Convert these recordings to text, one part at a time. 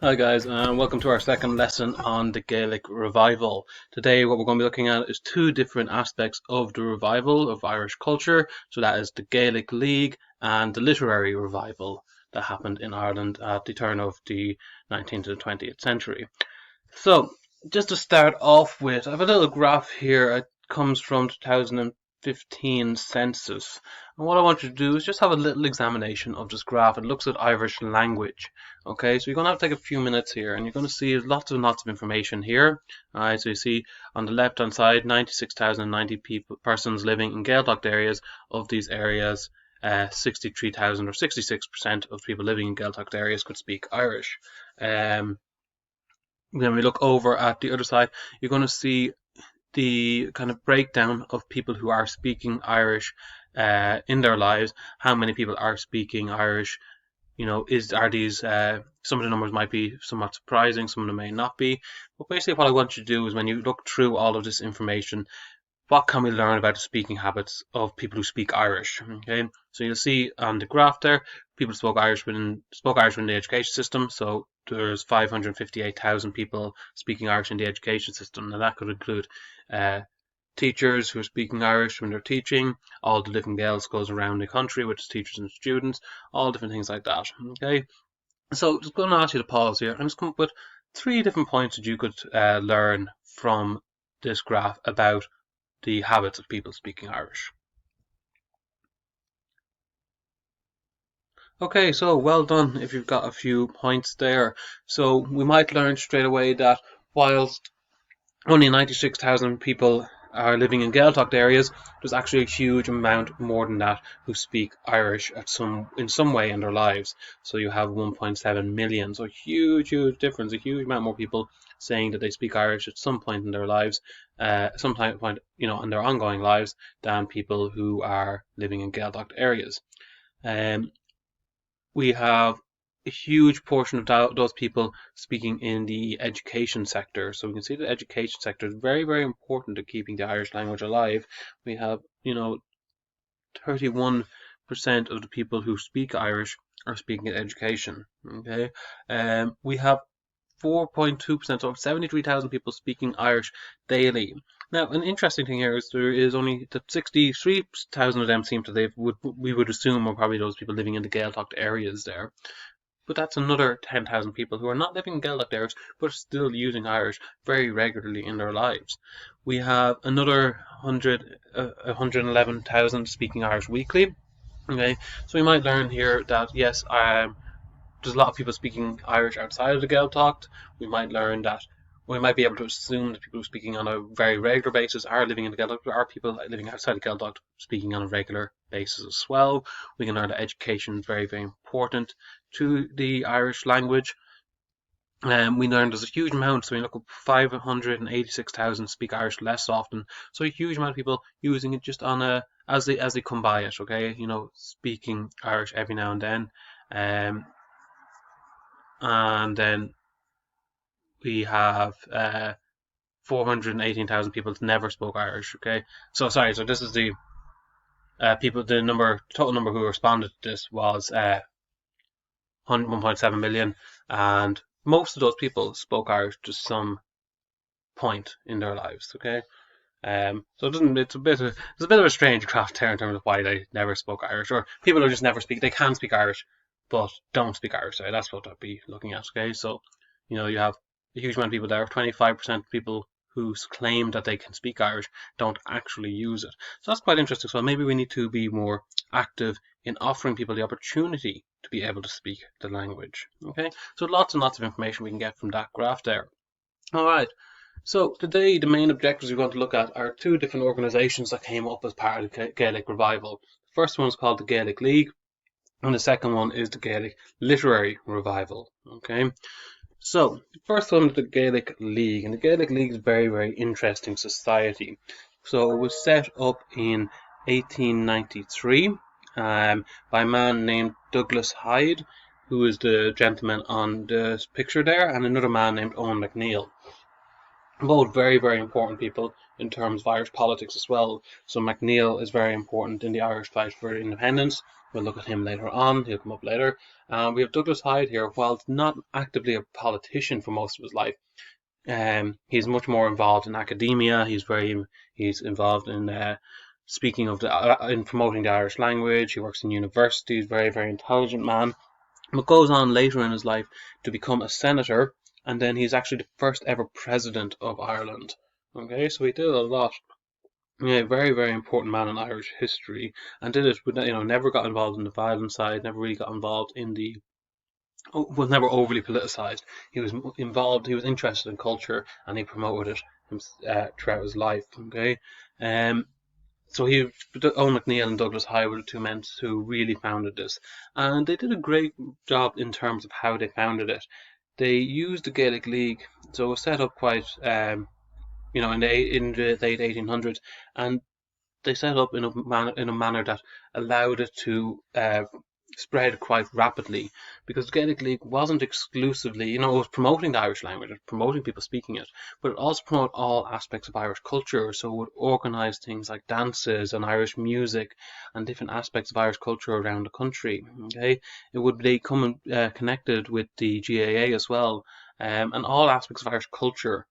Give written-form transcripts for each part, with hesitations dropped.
Hi guys, and welcome to our second lesson on the Gaelic revival. Today what we're going to be looking at is two different aspects of the revival of Irish culture. So that is the Gaelic League and the literary revival that happened in Ireland at the turn of the 19th to the 20th century. So, just to start off with, I have a little graph here. It comes from 2015 census. And what I want you to do is just have a little examination of this graph. It looks at Irish language. Okay, so you're going to have to take a few minutes here, and you're going to see lots and lots of information here. Alright, so you see on the left hand side, 96,090 persons living in Gaeltacht areas. Of these areas, 63,000 or 66% of people living in Gaeltacht areas could speak Irish. When we look over at the other side, you're going to see the kind of breakdown of people who are speaking Irish in their lives. How many people are speaking Irish? You know, are these some of the numbers might be somewhat surprising, some of them may not be. But basically, what I want you to do is when you look through all of this information, what can we learn about the speaking habits of people who speak Irish? Okay, so you'll see on the graph there, people spoke Irish within the education system. So there's 558,000 people speaking Irish in the education system. Now that could include teachers who are speaking Irish when they're teaching, all the different Gael schools around the country, which is teachers and students, all different things like that. Okay, so just going to ask you to pause here and just come up with three different points that you could learn from this graph about the habits of people speaking Irish. Okay, so well done if you've got a few points there. So we might learn straight away that whilst only 96,000 people are living in Gaeltacht areas, there's actually a huge amount more than that who speak Irish in some way in their lives. So you have 1.7 million, so huge difference, a huge amount more people saying that they speak Irish at some point in their lives, some point, in their ongoing lives, than people who are living in Gaeltacht areas. Um, we have a huge portion of those people speaking in the education sector. So we can see the education sector is very important to keeping the Irish language alive. We have, 31% of the people who speak Irish are speaking in education. Okay, we have 4.2%, or 73,000 people speaking Irish daily. Now, an interesting thing here is there is only that 63,000 of them seem to live, we would assume, are probably those people living in the Gaeltacht areas there. But that's another 10,000 people who are not living in Gaelic areas, but are still using Irish very regularly in their lives. We have another 111,000 speaking Irish weekly. Okay, so we might learn here that yes, there's a lot of people speaking Irish outside of the Gaeltacht. We might learn that we might be able to assume that people speaking on a very regular basis are living in the Gaeltacht, but are people living outside the Gaeltacht speaking on a regular basis as well. We can learn that education is very important to the Irish language. We learned there's a huge amount, so we look up 586,000 speak Irish less often. So a huge amount of people using it just on a as they come by it, okay? Speaking Irish every now and then. And then we have 418,000 people that never spoke Irish. Okay, so sorry. So this is the total number who responded to this was 1.7 million, and most of those people spoke Irish to some point in their lives. Okay, so it doesn't. It's a bit of a strange craft there in terms of why they never spoke Irish, or people who just never speak. They can speak Irish, but don't speak Irish. Sorry, that's what I'd be looking at. Okay, so you have a huge amount of people there. 25% of people who claim that they can speak Irish don't actually use it. So that's quite interesting. So maybe we need to be more active in offering people the opportunity to be able to speak the language. Okay, so lots and lots of information we can get from that graph there. All right. So today the main objectives we're going to look at are two different organisations that came up as part of the Gaelic revival. The first one is called the Gaelic League, and the second one is the Gaelic Literary Revival. Okay, so the first one is the Gaelic League, and the Gaelic League is a very interesting society. So it was set up in 1893 by a man named Douglas Hyde, who is the gentleman on the picture there, and another man named Owen MacNeill. Both very important people in terms of Irish politics as well. So MacNeill is very important in the Irish fight for independence. We'll look at him later on. He'll come up later. We have Douglas Hyde here. While not actively a politician for most of his life, he's much more involved in academia. He's involved in speaking of in promoting the Irish language. He works in universities. Very very intelligent man. But goes on later in his life to become a senator, and then he's actually the first ever president of Ireland. Okay, so he did a lot. Yeah, very, very important man in Irish history, and did it with, never got involved in the violent side, never really got involved in was never overly politicized. He was involved, he was interested in culture, and he promoted it throughout his life. Okay, um, so Owen MacNeill and Douglas Hyde were the two men who really founded this, and they did a great job in terms of how they founded it. They used the Gaelic League, so it was set up quite, in the late 1800s, and they set up in a manner that allowed it to spread quite rapidly, because the Gaelic League wasn't exclusively, it was promoting the Irish language, promoting people speaking it, but it also promoted all aspects of Irish culture. So it would organise things like dances and Irish music and different aspects of Irish culture around the country. Okay, it would become connected with the GAA as well, and all aspects of Irish culture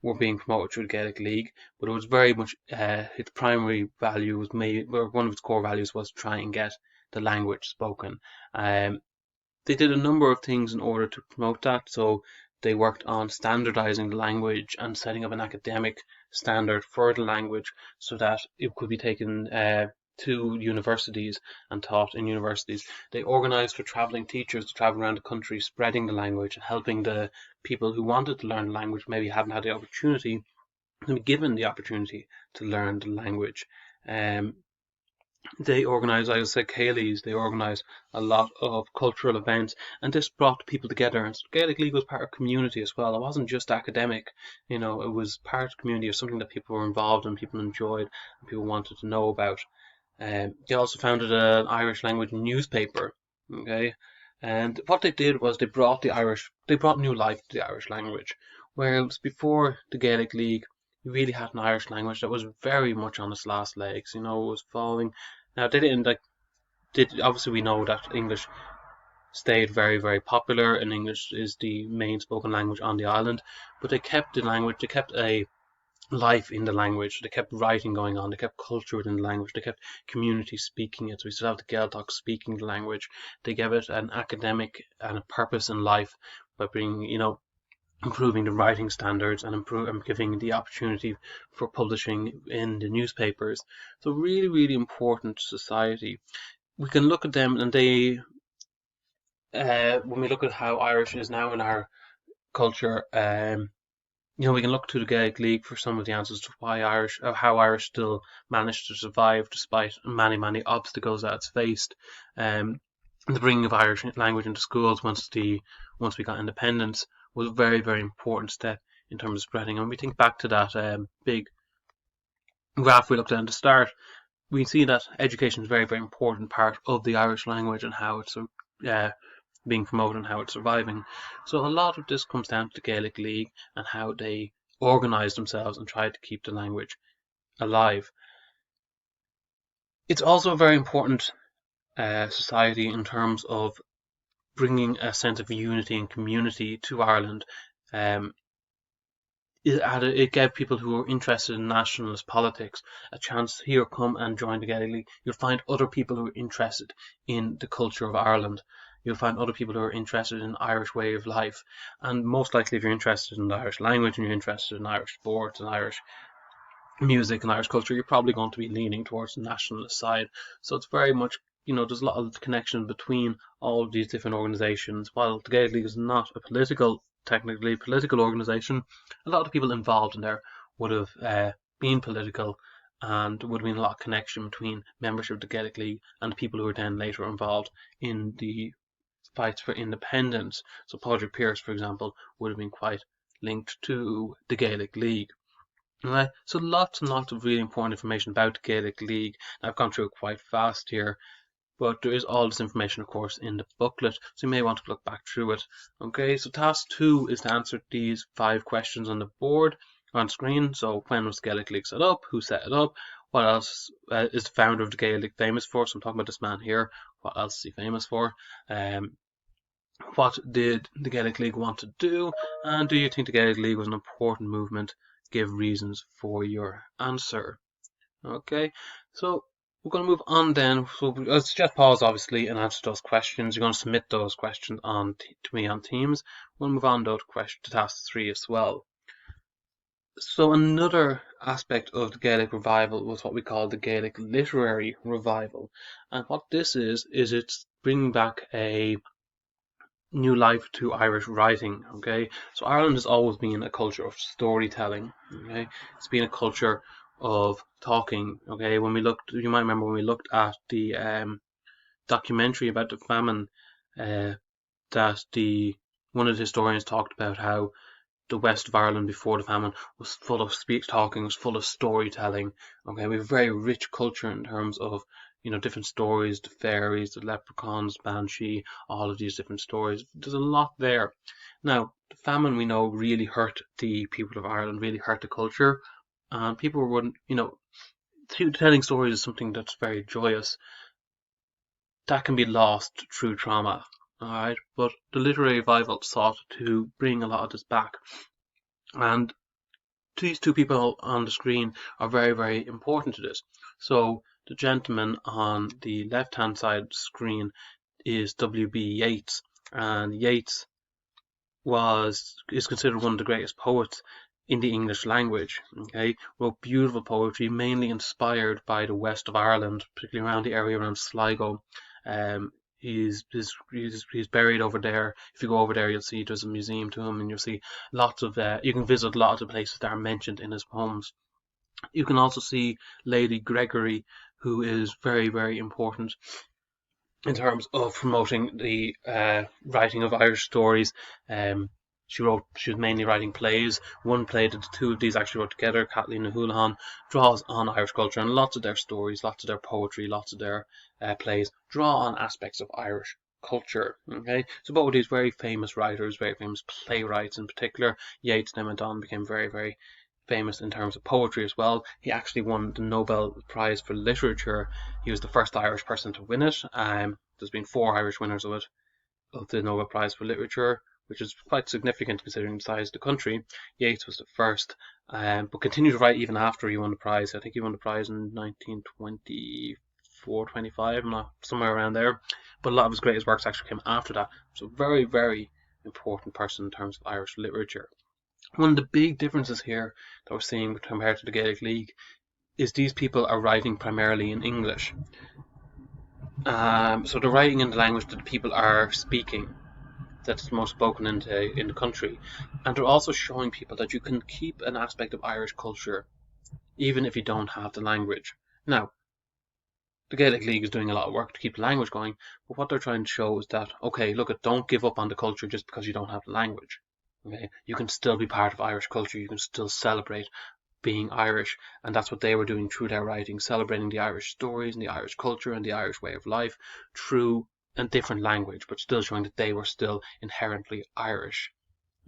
were being promoted through the Gaelic League, but it was very much its primary value was one of its core values was to try and get the language spoken. They did a number of things in order to promote that. So they worked on standardizing the language and setting up an academic standard for the language so that it could be taken to universities and taught in universities. They organized for traveling teachers to travel around the country spreading the language and helping the people who wanted to learn the language, maybe hadn't had the opportunity, to be given the opportunity to learn the language. They organised, I would say, Céilís. They organised a lot of cultural events, and this brought people together. And so Gaelic League was part of community as well. It wasn't just academic, it was part of community, of something that people were involved in, people enjoyed, and people wanted to know about. They also founded an Irish language newspaper. Okay, and what they did was they brought new life to the Irish language. Whereas before the Gaelic League, you really had an Irish language that was very much on its last legs. It was falling. Now they didn't obviously we know that English stayed very, very popular, and English is the main spoken language on the island. But they kept the language. They kept a life in the language. They kept writing going on. They kept culture within the language. They kept community speaking it. So we still have the Gaeltacht speaking the language. They gave it an academic and a purpose in life by bringing, improving the writing standards and giving the opportunity for publishing in the newspapers. So really, really important to society. We can look at them, and they, when we look at how Irish is now in our culture, we can look to the Gaelic League for some of the answers to how Irish still managed to survive despite many, many obstacles that it's faced. The bringing of Irish language into schools once we got independence was a very, very important step in terms of spreading. And when we think back to that big graph we looked at the start, we see that education is a very, very important part of the Irish language and how it's being promoted and how it's surviving. So a lot of this comes down to the Gaelic League and how they organised themselves and tried to keep the language alive. It's also a very important society in terms of bringing a sense of unity and community to Ireland. It gave people who were interested in nationalist politics a chance to here come and join the Gaelic League. You'll find other people who are interested in the culture of Ireland. You'll find other people who are interested in Irish way of life. And most likely, if you're interested in the Irish language and you're interested in Irish sports and Irish music and Irish culture, you're probably going to be leaning towards the nationalist side. So it's very much, there's a lot of connection between all of these different organisations. While the Gaelic League is not a technically political organisation, a lot of people involved in there would have been political, and would have been a lot of connection between membership of the Gaelic League and the people who were then later involved in the fights for independence. So Padraig Pearse, for example, would have been quite linked to the Gaelic League. Right, so lots and lots of really important information about the Gaelic League. I've gone through it quite fast here, but there is all this information, of course, in the booklet, so you may want to look back through it. Okay, so task 2 is to answer these 5 questions on the board. on screen. So when was the Gaelic League set up? Who set it up? What else is the founder of the Gaelic League famous for? So I'm talking about this man here. What else is he famous for? What did the Gaelic League want to do? And do you think the Gaelic League was an important movement? Give reasons for your answer. Okay, so we're going to move on then. So I suggest pause, obviously, and answer those questions. You're going to submit those questions on to me on Teams. We'll move on to task 3 as well. So another aspect of the Gaelic revival was what we call the Gaelic literary revival. And what this is it's bringing back a new life to Irish writing. Okay, so Ireland has always been a culture of storytelling. Okay, it's been a culture of talking. Okay, when we looked, you might remember when we looked at the documentary about the famine, that the one of the historians talked about how the west of Ireland before the famine was full of speech talking, was full of storytelling. Okay, we have a very rich culture in terms of different stories, the fairies, the leprechauns, banshee, all of these different stories. There's a lot there. Now, the famine we know really hurt the people of Ireland, really hurt the culture, and people wouldn't, telling stories is something that's very joyous. That can be lost through trauma. Alright, but the literary revival sought to bring a lot of this back. And these two people on the screen are very, very important to this. So the gentleman on the left-hand side of the screen is W.B. Yeats, and Yeats is considered one of the greatest poets in the English language. Okay, wrote beautiful poetry, mainly inspired by the west of Ireland, particularly around the area around Sligo. He's buried over there. If you go over there, you'll see there's a museum to him, and you'll see lots of you can visit a lot of the places that are mentioned in his poems. You can also see Lady Gregory, who is very, very important in terms of promoting the writing of Irish stories. She was mainly writing plays. One play that the two of these actually wrote together, Kathleen Houlihan, draws on Irish culture, and lots of their stories, lots of their poetry, lots of their plays draw on aspects of Irish culture. Okay, so both of these very famous writers, very famous playwrights in particular. Yeats then went on, became very, very famous in terms of poetry as well. He actually won the Nobel Prize for Literature. He was the first Irish person to win it. There's been 4 Irish winners of the Nobel Prize for Literature, which is quite significant considering the size of the country. Yeats was the first, but continued to write even after he won the prize. I think he won the prize in 1924, 25, somewhere around there. But a lot of his greatest works actually came after that. So very, very important person in terms of Irish literature. One of the big differences here that we're seeing compared to the Gaelic League is these people are writing primarily in English. So they're writing in the language that the people are speaking, that's the most spoken in the country. And they're also showing people that you can keep an aspect of Irish culture even if you don't have the language. Now, the Gaelic League is doing a lot of work to keep the language going, but what they're trying to show is that, okay, look, don't give up on the culture just because you don't have the language. Okay, you can still be part of Irish culture, you can still celebrate being Irish, and that's what they were doing through their writing, celebrating the Irish stories and the Irish culture and the Irish way of life through a different language, but still showing that they were still inherently Irish.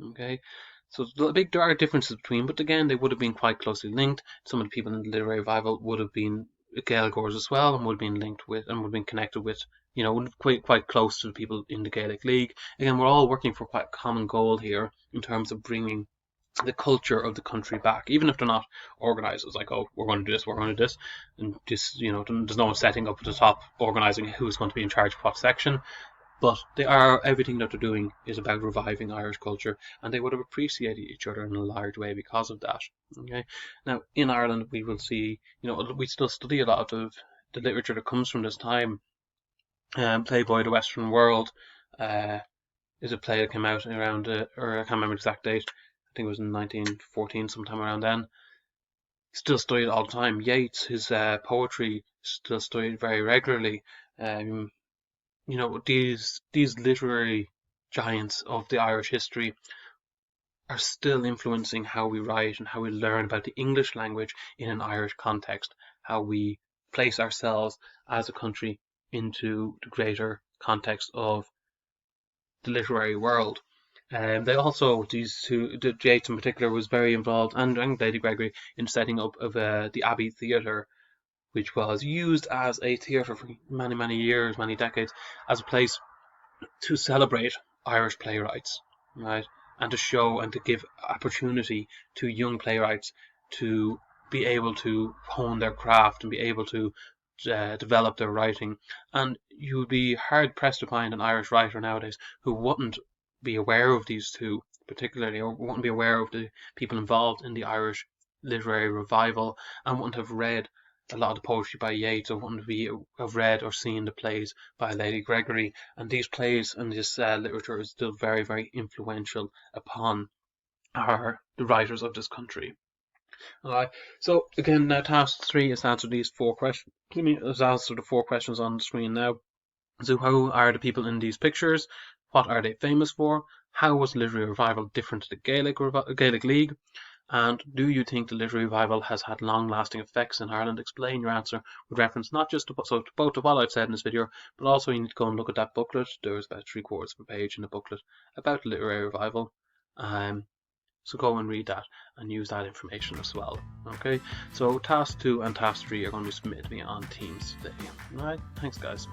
Okay, so there are differences between, but again, they would have been quite closely linked. Some of the people in the literary revival would have been Gaeilgeoirs as well, and would have been linked with and would have been connected with, quite close to the people in the Gaelic League. Again, we're all working for quite a common goal here in terms of bringing the culture of the country back, even if they're not organised. It's like, oh, we're going to do this, we're going to do this, and just, there's no one setting up at the top organising who's going to be in charge of what section. But everything that they're doing is about reviving Irish culture, and they would have appreciated each other in a large way because of that. Okay, now in Ireland we will see, we still study a lot of the literature that comes from this time. Playboy, The Western World, is a play that came out around, or I can't remember the exact date. I think it was in 1914, sometime around then. Still studied all the time. Yeats, his poetry, still studied very regularly. These literary giants of the Irish history are still influencing how we write and how we learn about the English language in an Irish context, how we place ourselves as a country into the greater context of the literary world. They also, these two, Yates in particular, was very involved, and Lady Gregory, in setting up of the Abbey Theatre, which was used as a theatre for many, many years, many decades, as a place to celebrate Irish playwrights, right? And to show and to give opportunity to young playwrights to be able to hone their craft and be able to develop their writing. And you would be hard pressed to find an Irish writer nowadays who wouldn't be aware of these two, particularly, or wouldn't be aware of the people involved in the Irish literary revival, and wouldn't have read a lot of the poetry by Yeats, or wouldn't have read or seen the plays by Lady Gregory. And these plays and this literature is still very, very influential upon the writers of this country. Alright, so again, now task 3 is to answer these 4 questions. Let's answer the 4 questions on the screen now. So, who are the people in these pictures? What are they famous for? How was literary revival different to the Gaelic League? And do you think the literary revival has had long-lasting effects in Ireland? Explain your answer with reference not just to, both to what I've said in this video, but also you need to go and look at that booklet. There's about 3/4 of a page in the booklet about the literary revival. So go and read that and use that information as well. Okay, so task 2 and task 3 are going to be submitted to me on Teams today. Alright, thanks guys.